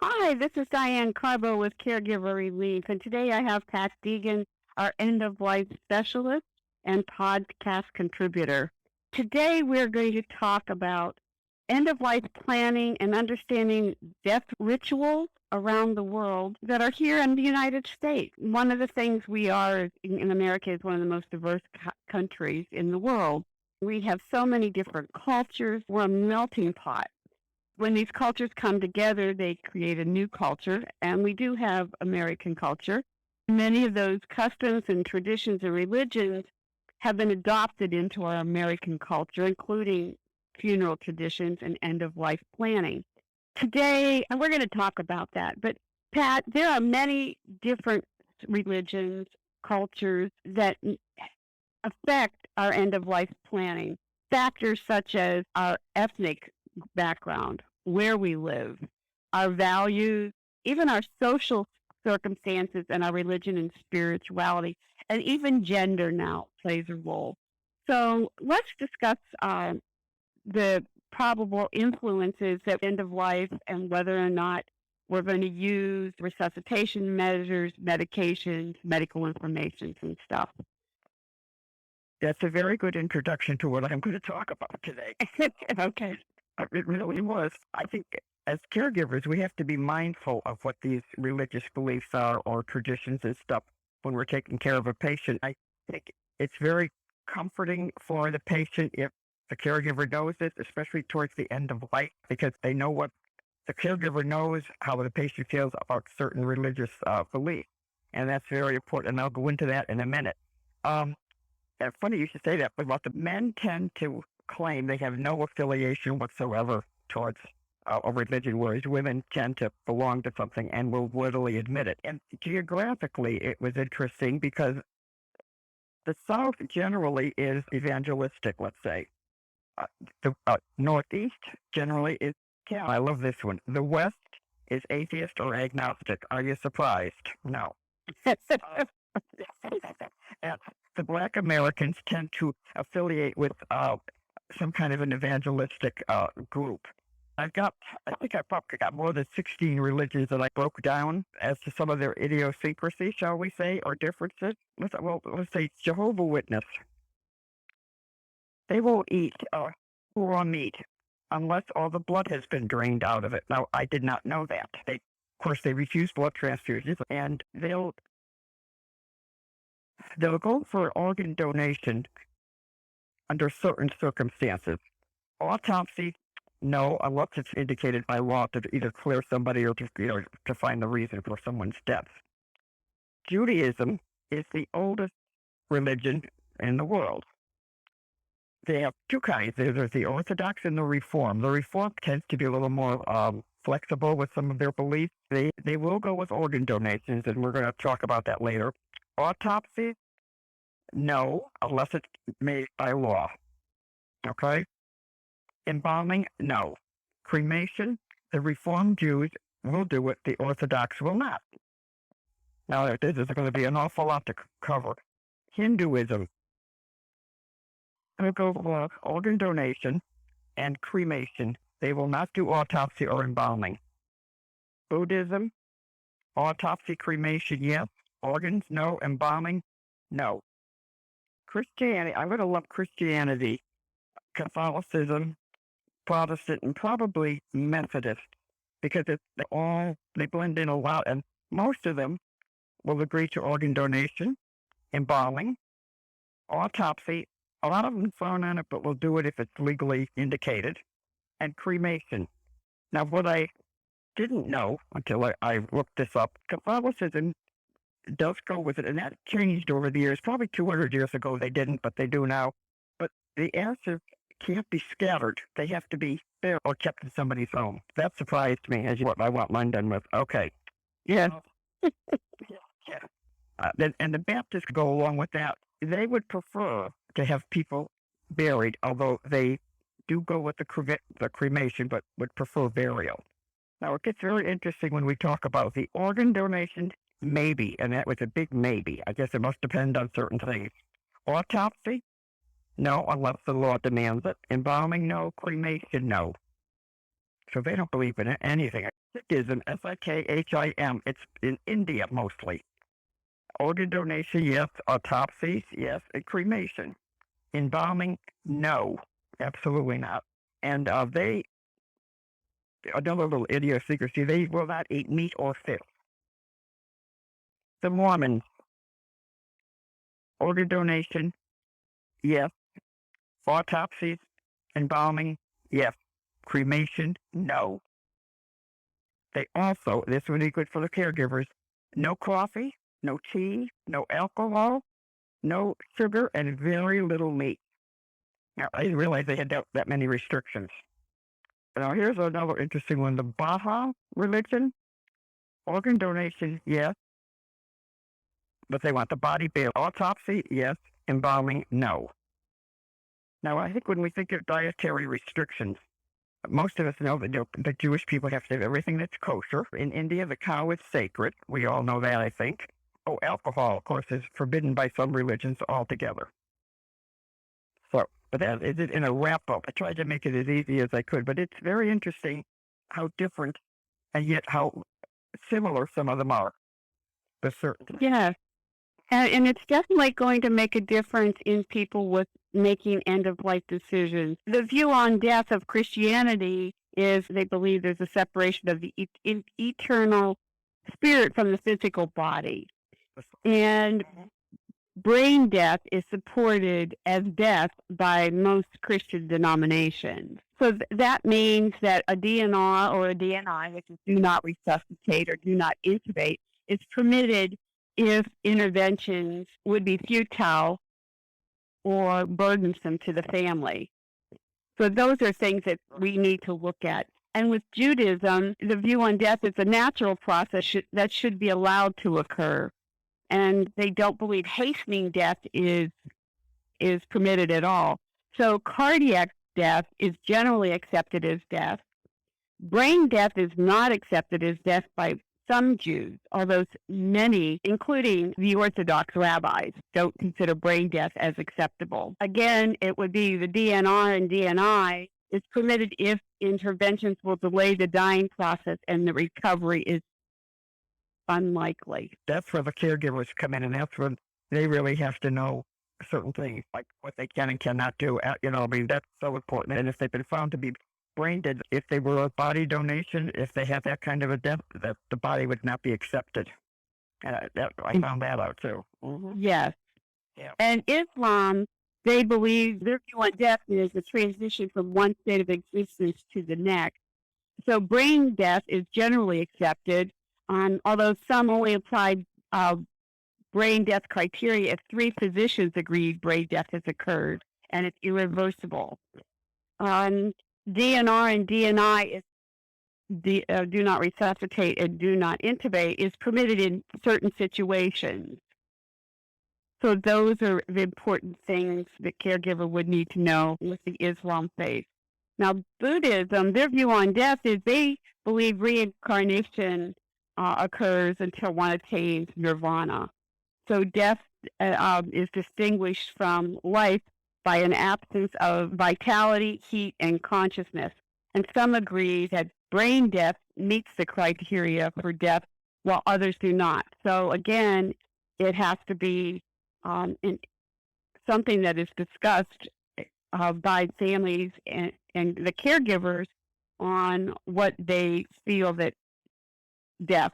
Hi, this is Diane Carbo with Caregiver Relief, and today I have Pat Deegan, our end-of-life specialist and podcast contributor. Today we're going to talk about end-of-life planning and understanding death rituals around the world that are here in the United States. One of the things we are in America is one of the most diverse countries in the world. We have so many different cultures. We're a melting pot. When these cultures come together, they create a new culture, and we do have American culture. Many of those customs and traditions and religions have been adopted into our American culture, including funeral traditions and end-of-life planning. Today, and we're going to talk about that, but Pat, there are many different religions, cultures that affect our end-of-life planning. Factors such as our ethnic background, where we live, our values, even our social circumstances and our religion and spirituality, and even gender now plays a role. So let's discuss the probable influences at end of life and whether or not we're going to use resuscitation measures, medications, medical information, and stuff. That's a very good introduction to what I'm going to talk about today. Okay. It really was. I think as caregivers, we have to be mindful of what these religious beliefs are or traditions and stuff when we're taking care of a patient. I think it's very comforting for the patient if the caregiver knows it, especially towards the end of life, because they know what the caregiver knows how the patient feels about certain religious beliefs. And that's very important. And I'll go into that in a minute. Funny you should say that, but the men tend to claim they have no affiliation whatsoever towards a religion, whereas women tend to belong to something and will readily admit it. And geographically, it was interesting because the South generally is evangelistic, let's say. The Northeast generally is Catholic. I love this one. The West is atheist or agnostic. Are you surprised? No. And the Black Americans tend to affiliate with some kind of an evangelistic group. I think I probably got more than 16 religions that I broke down as to some of their idiosyncrasy, shall we say, or differences. Let's say Jehovah's Witness. They won't eat raw meat unless all the blood has been drained out of it. Now, I did not know that. Of course, they refuse blood transfusions, and they'll go for organ donation under certain circumstances. Autopsy, no, unless it's indicated by law to either clear somebody or to find the reason for someone's death. Judaism is the oldest religion in the world. They have two kinds. There's the Orthodox and the Reform. The Reform tends to be a little more flexible with some of their beliefs. They will go with organ donations, and we're going to talk about that later. Autopsy, no, unless it's made by law. Okay? Embalming, no. Cremation, the Reformed Jews will do it, the Orthodox will not. Now, this is going to be an awful lot to cover. Hinduism will go for organ donation and cremation. They will not do autopsy or embalming. Buddhism, autopsy, cremation, yes. Organs, no. Embalming, no. Christianity, I'm going to lump Christianity, Catholicism, Protestant, and probably Methodist, because they blend in a lot, and most of them will agree to organ donation, embalming, autopsy. A lot of them frown on it, but will do it if it's legally indicated, and cremation. Now, what I didn't know until I looked this up, Catholicism does go with it, and that changed over the years. Probably 200 years ago they didn't, but they do now. But the ashes can't be scattered. They have to be buried or kept in somebody's home. That surprised me, as what I want mine done with. Okay. Yeah. And the Baptists go along with that. They would prefer to have people buried, although they do go with the cremation, but would prefer burial. Now, it gets very interesting when we talk about the organ donation, maybe, and that was a big maybe. I guess it must depend on certain things. Autopsy? No, unless the law demands it. Embalming? No. Cremation? No. So they don't believe in anything. Sikhism, Sikhim, it's in India mostly. Organ donation, yes. Autopsies, yes. And cremation. Embalming, no. Absolutely not. And another little idiosyncrasy, they will not eat meat or fish. The Mormons, organ donation, yes. Autopsies, embalming, yes. Cremation, no. They also, this would be good for the caregivers, no coffee, no tea, no alcohol, no sugar, and very little meat. Now, I didn't realize they had that many restrictions. Now, here's another interesting one. The Baha'i religion, organ donation, yes. But they want the body bailed. Autopsy, yes. Embalming, no. Now, I think when we think of dietary restrictions, most of us know that the Jewish people have to have everything that's kosher. In India, the cow is sacred. We all know that, I think. Oh, alcohol, of course, is forbidden by some religions altogether. So, but that is it in a wrap-up. I tried to make it as easy as I could, but it's very interesting how different and yet how similar some of them are. For certain. Yes. And it's definitely going to make a difference in people with making end-of-life decisions. The view on death of Christianity is they believe there's a separation of the eternal spirit from the physical body. And brain death is supported as death by most Christian denominations. So that means that a DNR or a DNI, which is do not resuscitate or do not intubate, is permitted if interventions would be futile or burdensome to the family. So those are things that we need to look at. And with Judaism, the view on death is a natural process that should be allowed to occur. And they don't believe hastening death is permitted at all. So cardiac death is generally accepted as death. Brain death is not accepted as death by some Jews, although many, including the Orthodox rabbis, don't consider brain death as acceptable. Again, it would be the DNR and DNI is permitted if interventions will delay the dying process and the recovery is unlikely. That's where the caregivers come in, and that's when they really have to know certain things, like what they can and cannot do. That's so important. And if they've been found to be brain dead, if they were a body donation, if they had that kind of a death, that the body would not be accepted. I found that out too. Mm-hmm. Yes. Yeah. And Islam, they believe their view on death is a transition from one state of existence to the next. So brain death is generally accepted, although some only applied brain death criteria if 3 physicians agree brain death has occurred and it's irreversible. DNR and DNI do not resuscitate and do not intubate is permitted in certain situations. So those are the important things the caregiver would need to know with the Islam faith. Now, Buddhism, their view on death is they believe reincarnation occurs until one attains nirvana. So death is distinguished from life by an absence of vitality, heat, and consciousness. And some agree that brain death meets the criteria for death, while others do not. So again, it has to be something that is discussed by families and the caregivers on what they feel that death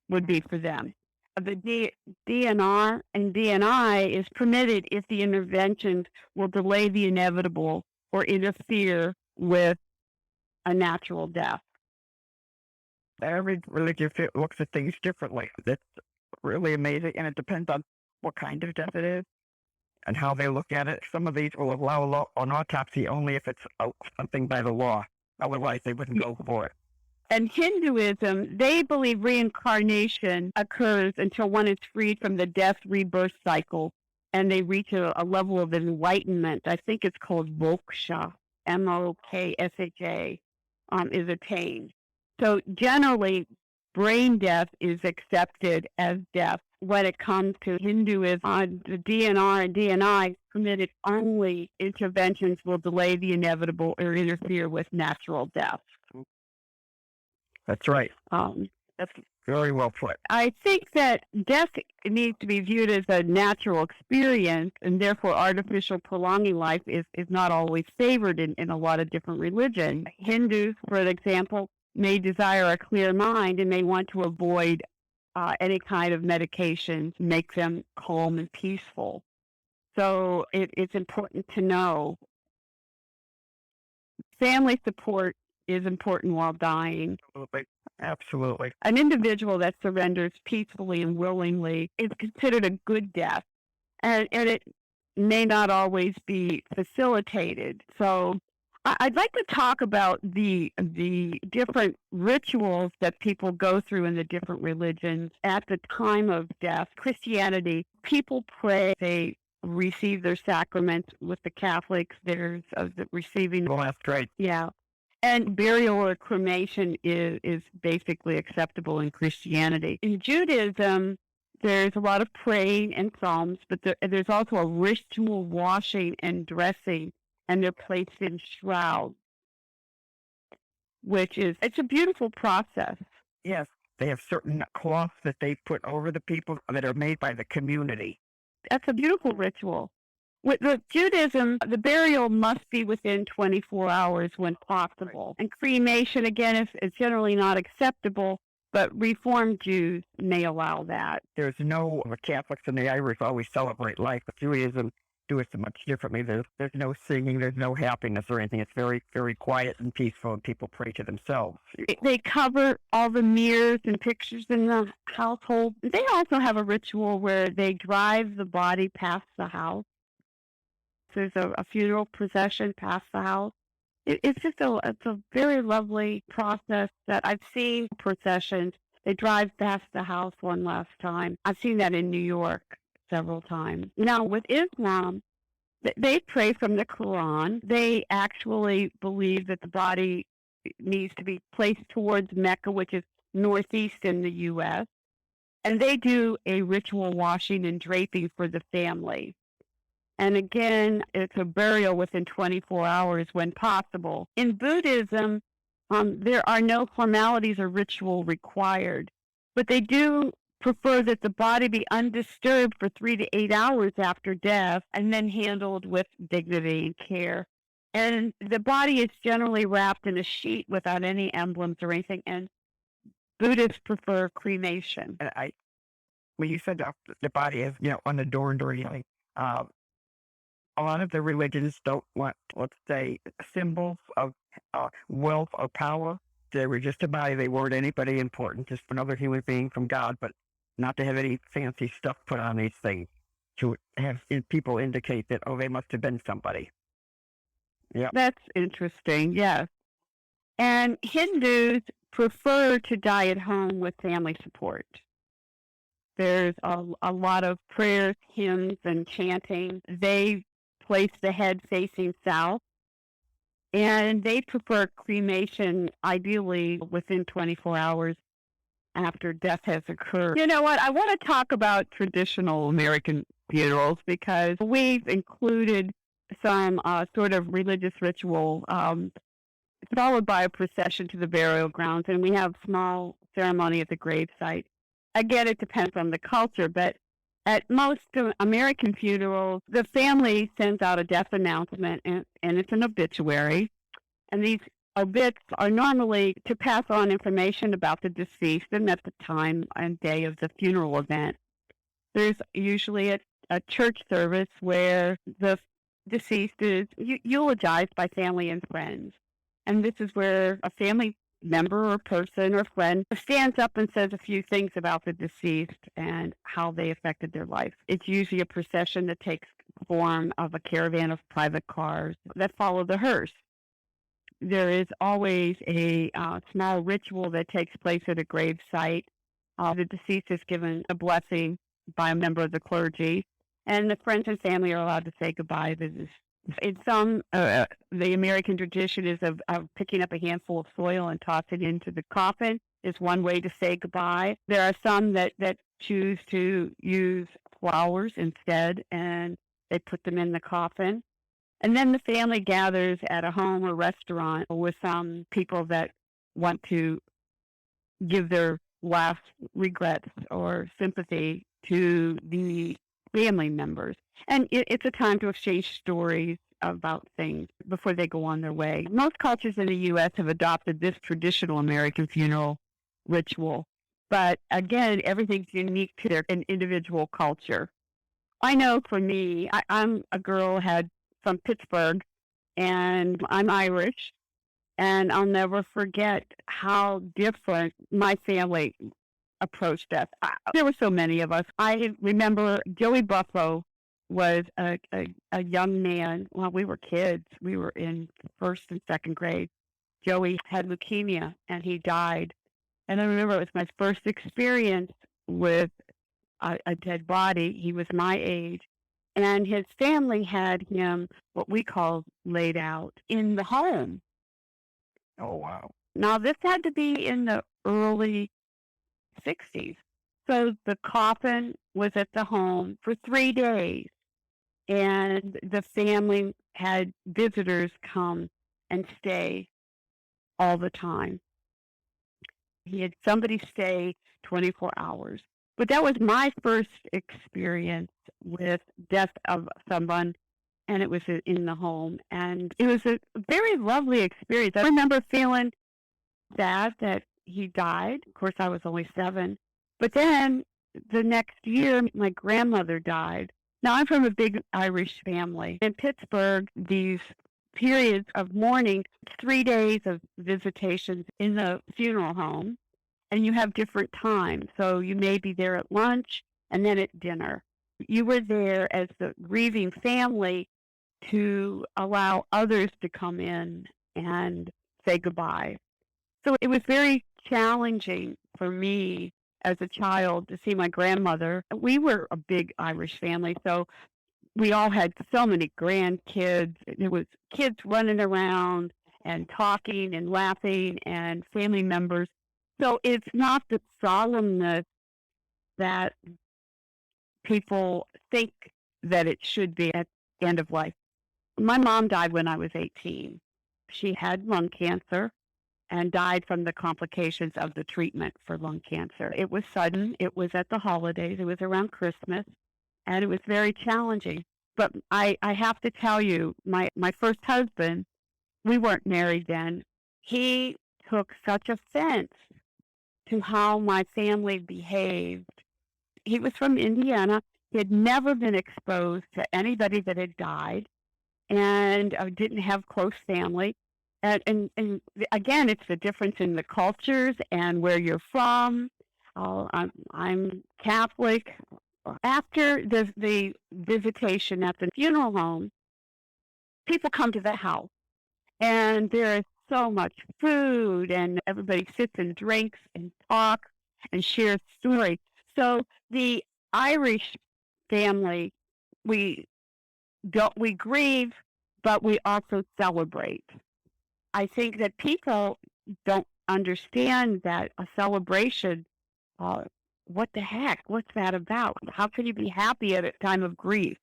would be for them. The DNR and DNI is permitted if the interventions will delay the inevitable or interfere with a natural death. Every religion looks at things differently. That's really amazing, and it depends on what kind of death it is and how they look at it. Some of these will allow an autopsy only if it's something by the law. Otherwise, they wouldn't go for it. And Hinduism, they believe reincarnation occurs until one is freed from the death-rebirth cycle and they reach a level of enlightenment. I think it's called moksha, M-O-K-S-H-A, is attained. So generally, brain death is accepted as death. When it comes to Hinduism, the DNR and DNI permitted only interventions will delay the inevitable or interfere with natural death. That's right. Um, That's very well put. I think that death needs to be viewed as a natural experience, and therefore artificial prolonging life is not always favored in a lot of different religions. Hindus, for example, may desire a clear mind and may want to avoid any kind of medication to make them calm and peaceful. So it's important to know family support is important while dying. Absolutely. Absolutely. An individual that surrenders peacefully and willingly is considered a good death, and it may not always be facilitated. So I'd like to talk about the different rituals that people go through in the different religions at the time of death. Christianity, people pray, they receive their sacraments. With the Catholics, there's the receiving. Well, that's great. Yeah. And burial or cremation is basically acceptable in Christianity. In Judaism, there's a lot of praying and psalms, but there's also a ritual washing and dressing, and they're placed in shrouds, it's a beautiful process. Yes, they have certain cloths that they put over the people that are made by the community. That's a beautiful ritual. With the Judaism, the burial must be within 24 hours when possible. And cremation, again, is generally not acceptable, but Reformed Jews may allow that. There's no, the Catholics and the Irish always celebrate life, but Judaism do it so much differently. There's no singing, there's no happiness or anything. It's very, very quiet and peaceful, and people pray to themselves. They cover all the mirrors and pictures in the household. They also have a ritual where they drive the body past the house. There's a funeral procession past the house. It's a very lovely process that I've seen processions. They drive past the house one last time. I've seen that in New York several times. Now, with Islam, they pray from the Quran. They actually believe that the body needs to be placed towards Mecca, which is northeast in the U.S., and they do a ritual washing and draping for the family. And again, it's a burial within 24 hours when possible. In Buddhism, there are no formalities or ritual required, but they do prefer that the body be undisturbed for 3 to 8 hours after death and then handled with dignity and care. And the body is generally wrapped in a sheet without any emblems or anything, and Buddhists prefer cremation. And when you said the body is, unadorned or anything, a lot of the religions don't want, let's say, symbols of wealth or power. They were just a body. They weren't anybody important, just another human being from God, but not to have any fancy stuff put on these things to have people indicate that, they must have been somebody. Yeah. That's interesting, yes. And Hindus prefer to die at home with family support. There's a lot of prayers, hymns, and chanting. They place the head facing south, and they prefer cremation ideally within 24 hours after death has occurred. You know what? I want to talk about traditional American funerals because we've included some sort of religious ritual followed by a procession to the burial grounds, and we have small ceremony at the gravesite. Again, it depends on the culture, but at most American funerals, the family sends out a death announcement, and it's an obituary. And these obits are normally to pass on information about the deceased and at the time and day of the funeral event. There's usually a church service where the deceased is eulogized by family and friends. And this is where a family member or person or friend stands up and says a few things about the deceased and how they affected their life. It's usually a procession that takes form of a caravan of private cars that follow the hearse. There is always a small ritual that takes place at a grave site. The deceased is given a blessing by a member of the clergy, and the friends and family are allowed to say goodbye. In some, the American tradition is of picking up a handful of soil and tossing it into the coffin is one way to say goodbye. There are some that choose to use flowers instead, and they put them in the coffin. And then the family gathers at a home or restaurant with some people that want to give their last regrets or sympathy to the family members. And it's a time to exchange stories about things before they go on their way. Most cultures in the U.S. have adopted this traditional American funeral ritual. But again, everything's unique to their individual culture. I know for me, I'm a girl had from Pittsburgh, and I'm Irish, and I'll never forget how different my family approached death. There were so many of us. I remember Joey Buffalo was a young man. Well, we were kids. We were in first and second grade. Joey had leukemia, and he died. And I remember it was my first experience with a dead body. He was my age. And his family had him, what we call laid out, in the home. Oh, wow. Now, this had to be in the early 60s. So the coffin was at the home for 3 days, and the family had visitors come and stay all the time. He had somebody stay 24 hours. But that was my first experience with death of someone, and it was in the home. And it was a very lovely experience. I remember feeling sad that he died. Of course, I was only 7. But then the next year, my grandmother died. Now, I'm from a big Irish family. In Pittsburgh, these periods of mourning, 3 days of visitations in the funeral home, and you have different times. So you may be there at lunch and then at dinner. You were there as the grieving family to allow others to come in and say goodbye. So it was very challenging for me as a child to see my grandmother. We were a big Irish family, so we all had so many grandkids. There was kids running around and talking and laughing and family members. So it's not the solemnness that people think that it should be at the end of life. My mom died when I was 18. She had lung cancer and died from the complications of the treatment for lung cancer. It was sudden. It was at the holidays. It was around Christmas, and it was very challenging. But I have to tell you, my first husband, we weren't married then. He took such offense to how my family behaved. He was from Indiana. He had never been exposed to anybody that had died, and didn't have close family. And again, it's the difference in the cultures and where you're from. I'm Catholic. After the visitation at the funeral home, people come to the house, and there is so much food, and everybody sits and drinks and talks and shares stories. So the Irish family, we grieve, but we also celebrate. I think that people don't understand that a celebration, what the heck? What's that about? How can you be happy at a time of grief?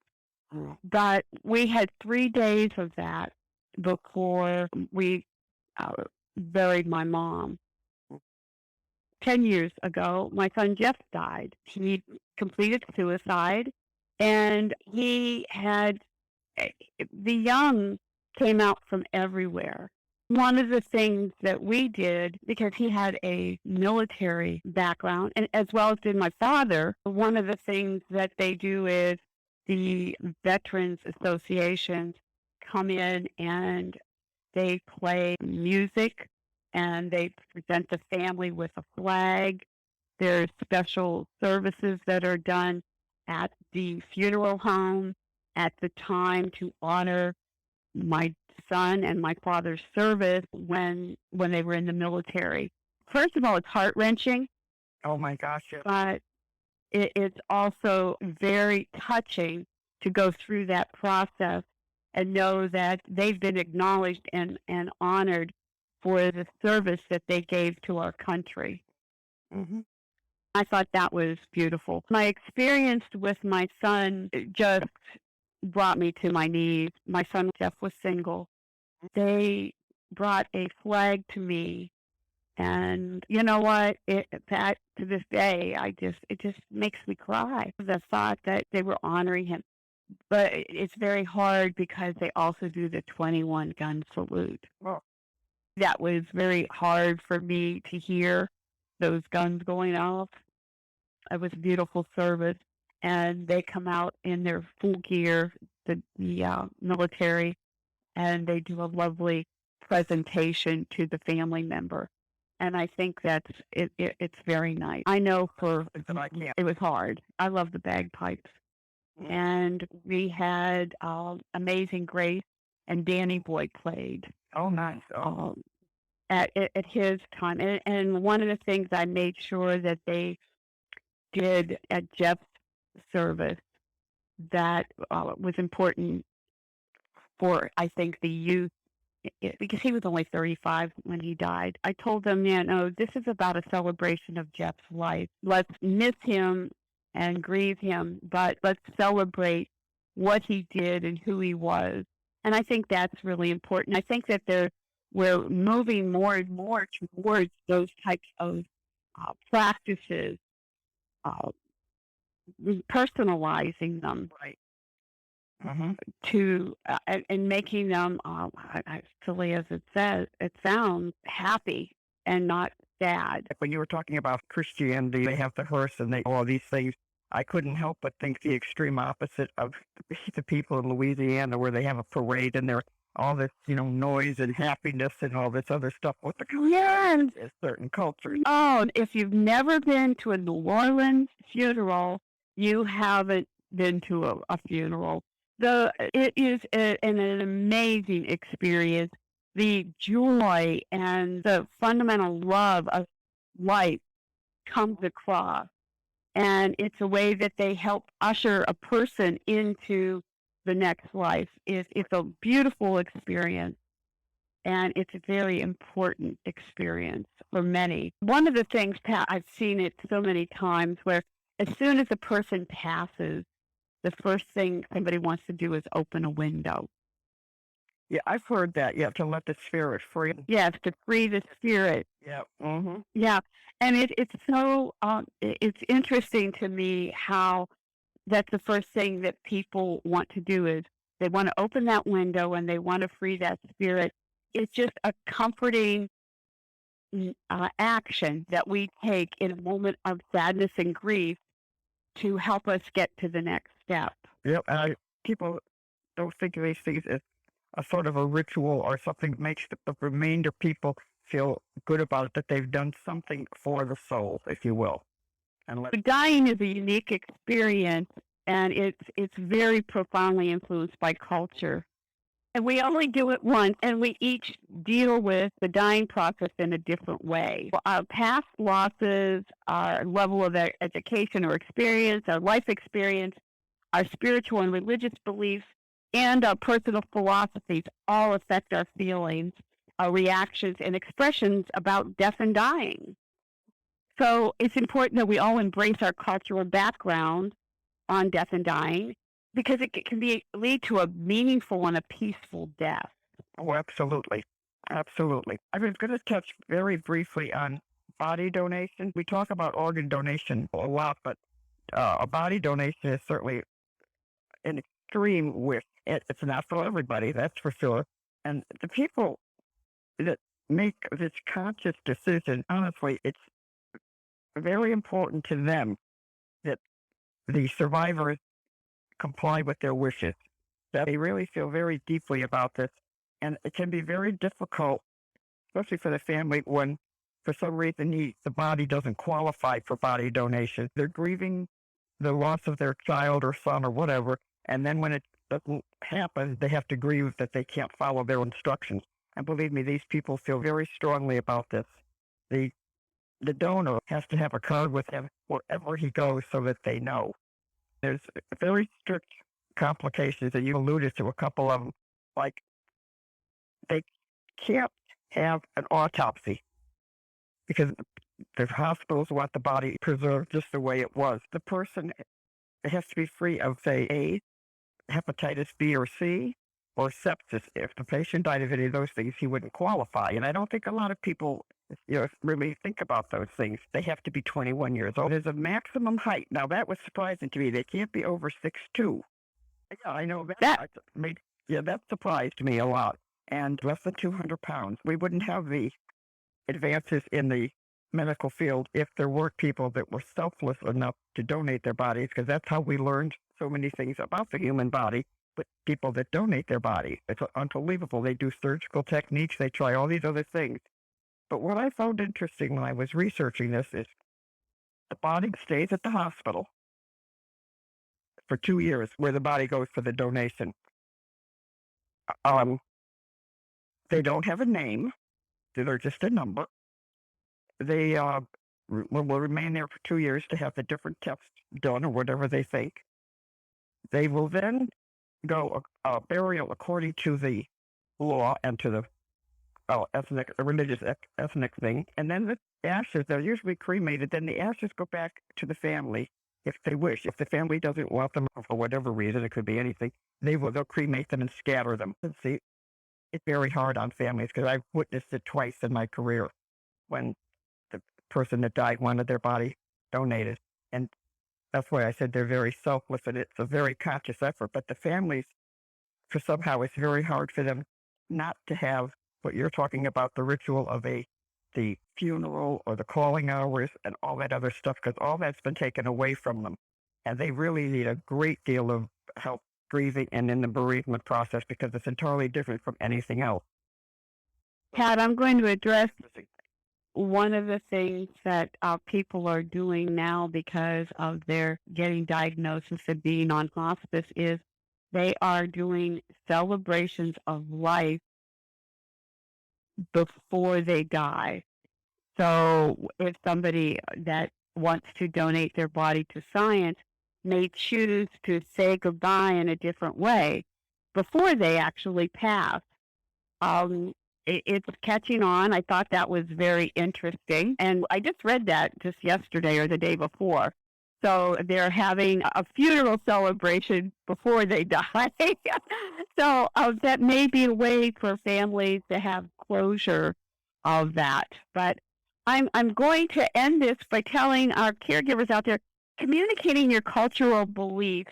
But we had 3 days of that before we buried my mom. 10 years ago, my son Jeff died. He completed suicide, and he had the young came out from everywhere. One of the things that we did, because he had a military background, and as well as did my father, one of the things that they do is the Veterans Associations come in and they play music, and they present the family with a flag. There's special services that are done at the funeral home at the time to honor my son and my father's service when they were in the military. First of all, it's heart-wrenching. Oh, my gosh. Yes. But it's also very touching to go through that process and know that they've been acknowledged and honored for the service that they gave to our country. Mm-hmm. I thought that was beautiful. My experience with my son just brought me to my knees. My son Jeff was single. They brought a flag to me And you know what? That to this day, it just makes me cry. The thought that they were honoring him, but it's very hard because they also do the 21 gun salute. Well, That was very hard for me to hear those guns going off. It was a beautiful service, and they come out in their full gear, the military, and they do a lovely presentation to the family member. And I think it's very nice. I know for and I can't. it was hard. I love the bagpipes. Mm. And we had Amazing Grace, and Danny Boy played Oh, nice. Oh, at his time. And one of the things I made sure that they did at Jeff's service that was important for, I think, the youth, because he was only 35 when he died. I told them, yeah, no, this is about a celebration of Jeff's life. Let's miss him and grieve him, but let's celebrate what he did and who he was. And I think that's really important. I think that we're moving more and more towards those types of practices, uh, personalizing them right. Mm-hmm. to and making them, silly as it sounds, happy and not sad. When you were talking about Christianity, they have the hearse and all these things. I couldn't help but think the extreme opposite of the people in Louisiana, where they have a parade and they're all this, noise and happiness and all this other stuff with the Yes. certain cultures. Oh, if you've never been to a New Orleans funeral, you haven't been to a funeral. It is an amazing experience. The joy and the fundamental love of life comes across. And it's a way that they help usher a person into the next life. It's a beautiful experience. And it's a very important experience for many. One of the things, Pat, I've seen it so many times where as soon as a person passes, the first thing somebody wants to do is open a window. Yeah, I've heard that. You have to let the spirit free. Yes, to free the spirit. Yeah. Mm-hmm. Yeah. And it's so, it's interesting to me how that's the first thing that people want to do is they want to open that window and they want to free that spirit. It's just a comforting action that we take in a moment of sadness and grief to help us get to the next step. Yep. And people don't think of these things as a sort of a ritual or something that makes the remainder people feel good about it, that they've done something for the soul, if you will. And dying is a unique experience, and it's very profoundly influenced by culture. And we only do it once, and we each deal with the dying process in a different way. Our past losses, our level of education or experience, our life experience, our spiritual and religious beliefs, and our personal philosophies all affect our feelings, our reactions, and expressions about death and dying. So it's important that we all embrace our cultural background on death and dying, because it can lead to a meaningful and a peaceful death. Oh, absolutely. Absolutely. I was going to touch very briefly on body donation. We talk about organ donation a lot, but a body donation is certainly an extreme wish. It's not for everybody, that's for sure. And the people that make this conscious decision, honestly, it's very important to them that the survivors comply with their wishes, that they really feel very deeply about this. And it can be very difficult, especially for the family, when for some reason the body doesn't qualify for body donation. They're grieving the loss of their child or son or whatever, and then when it doesn't happen, they have to grieve that they can't follow their instructions. And believe me, these people feel very strongly about this. The donor has to have a card with him wherever he goes so that they know. There's very strict complications, and you alluded to a couple of them, like they can't have an autopsy because the hospitals want the body preserved just the way it was. The person has to be free of, say, AIDS, hepatitis B or C, or sepsis. If the patient died of any of those things, he wouldn't qualify. And I don't think a lot of people Really think about those things. They have to be 21 years old. There's a maximum height. Now, that was surprising to me. They can't be over 6'2". Yeah, I know that. That surprised me a lot. And less than 200 pounds. We wouldn't have the advances in the medical field if there weren't people that were selfless enough to donate their bodies, because that's how we learned so many things about the human body. But people that donate their body, it's unbelievable. They do surgical techniques. They try all these other things. But what I found interesting when I was researching this is the body stays at the hospital for 2 years, where the body goes for the donation. They don't have a name. They're just a number. They will remain there for 2 years to have the different tests done or whatever they think. They will then go burial according to the law and to the religious ethnic thing. And then the ashes, they're usually cremated. Then the ashes go back to the family if they wish. If the family doesn't want them for whatever reason, it could be anything, they'll cremate them and scatter them. See, it's very hard on families because I've witnessed it twice in my career when the person that died wanted their body donated. And that's why I said they're very selfless, and it's a very conscious effort. But the families, for somehow, it's very hard for them not to have what you're talking about, the ritual of the funeral or the calling hours and all that other stuff, because all that's been taken away from them. And they really need a great deal of help grieving and in the bereavement process, because it's entirely different from anything else. Pat, I'm going to address one of the things that people are doing now because of their getting diagnosis and being on hospice is they are doing celebrations of life before they die. So if somebody that wants to donate their body to science may choose to say goodbye in a different way before they actually pass. It's catching on. I thought that was very interesting. And I just read that just yesterday or the day before. So they're having a funeral celebration before they die. So that may be a way for families to have closure of that. But I'm going to end this by telling our caregivers out there, communicating your cultural beliefs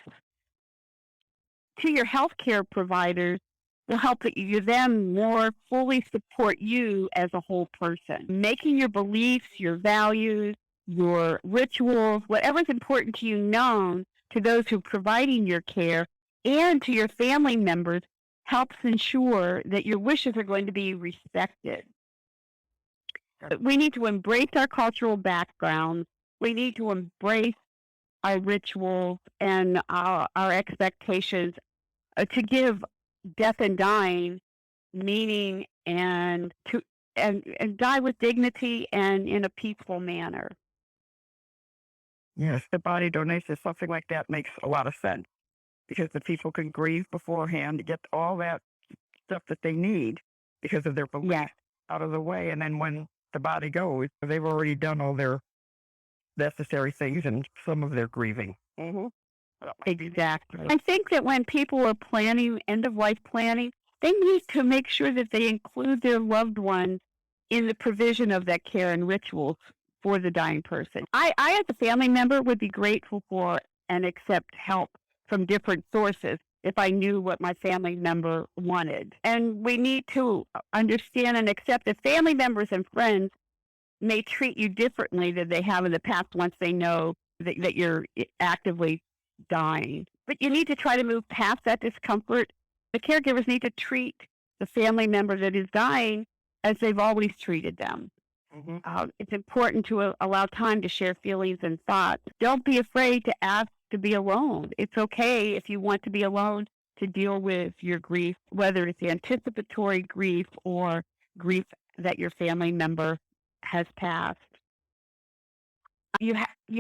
to your healthcare providers will help them more fully support you as a whole person. Making your beliefs, your values, your rituals, whatever's important to you known to those who are providing your care and to your family members helps ensure that your wishes are going to be respected. We need to embrace our cultural backgrounds. We need to embrace our rituals and our expectations to give death and dying meaning and die with dignity and in a peaceful manner. Yes, the body donation, something like that makes a lot of sense because the people can grieve beforehand to get all that stuff that they need because of their belief out of the way. And then when the body goes, they've already done all their necessary things and some of their grieving. Mm-hmm. Exactly. I think that when people are planning end-of-life planning, they need to make sure that they include their loved ones in the provision of that care and rituals for the dying person. I as a family member, would be grateful for and accept help from different sources if I knew what my family member wanted. And we need to understand and accept that family members and friends may treat you differently than they have in the past once they know that you're actively dying. But you need to try to move past that discomfort. The caregivers need to treat the family member that is dying as they've always treated them. Mm-hmm. It's important to allow time to share feelings and thoughts. Don't be afraid to ask to be alone. It's okay if you want to be alone to deal with your grief, whether it's anticipatory grief or grief that your family member has passed. You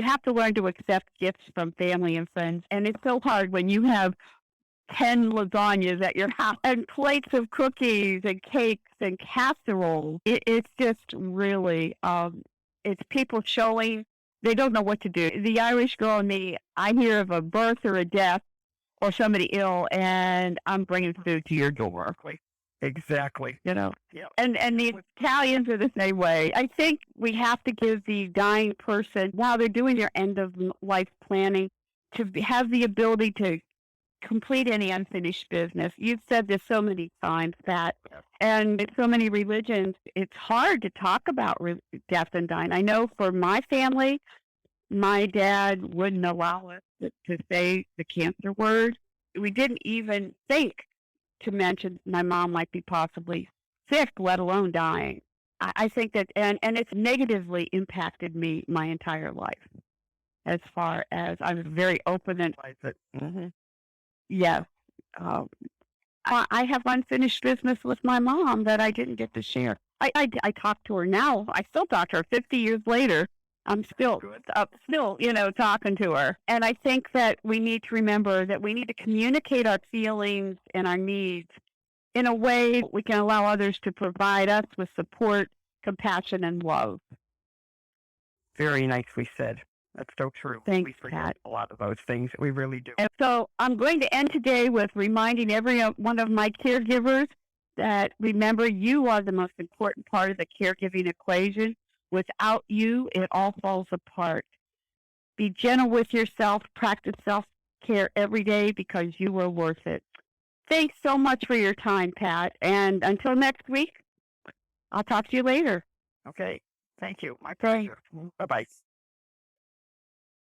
have to learn to accept gifts from family and friends, and it's so hard when you have 10 lasagnas at your house and plates of cookies and cakes and casseroles. It's just really, it's people showing they don't know what to do. The Irish girl in me, I hear of a birth or a death or somebody ill, and I'm bringing food to your door. Exactly. Yep. And the Italians are the same way. I think we have to give the dying person, while they're doing their end of life planning, to have the ability to complete any unfinished business. You've said this so many times, Pat, and in so many religions, it's hard to talk about death and dying. I know for my family, my dad wouldn't allow us to say the cancer word. We didn't even think to mention my mom might be possibly sick, let alone dying. I think that, and it's negatively impacted me my entire life. As far as I was very open and yes, I have unfinished business with my mom that I didn't get to share. I talk to her now. I still talk to her 50 years later. I'm still talking to her. And I think that we need to remember that we need to communicate our feelings and our needs in a way we can allow others to provide us with support, compassion, and love. Very nicely said. That's so true. Thanks, we forget Pat. a lot of those things. We really do. And so I'm going to end today with reminding every one of my caregivers that remember you are the most important part of the caregiving equation. Without you, it all falls apart. Be gentle with yourself. Practice self-care every day because you are worth it. Thanks so much for your time, Pat. And until next week, I'll talk to you later. Okay. Thank you. My pleasure. Bye-bye.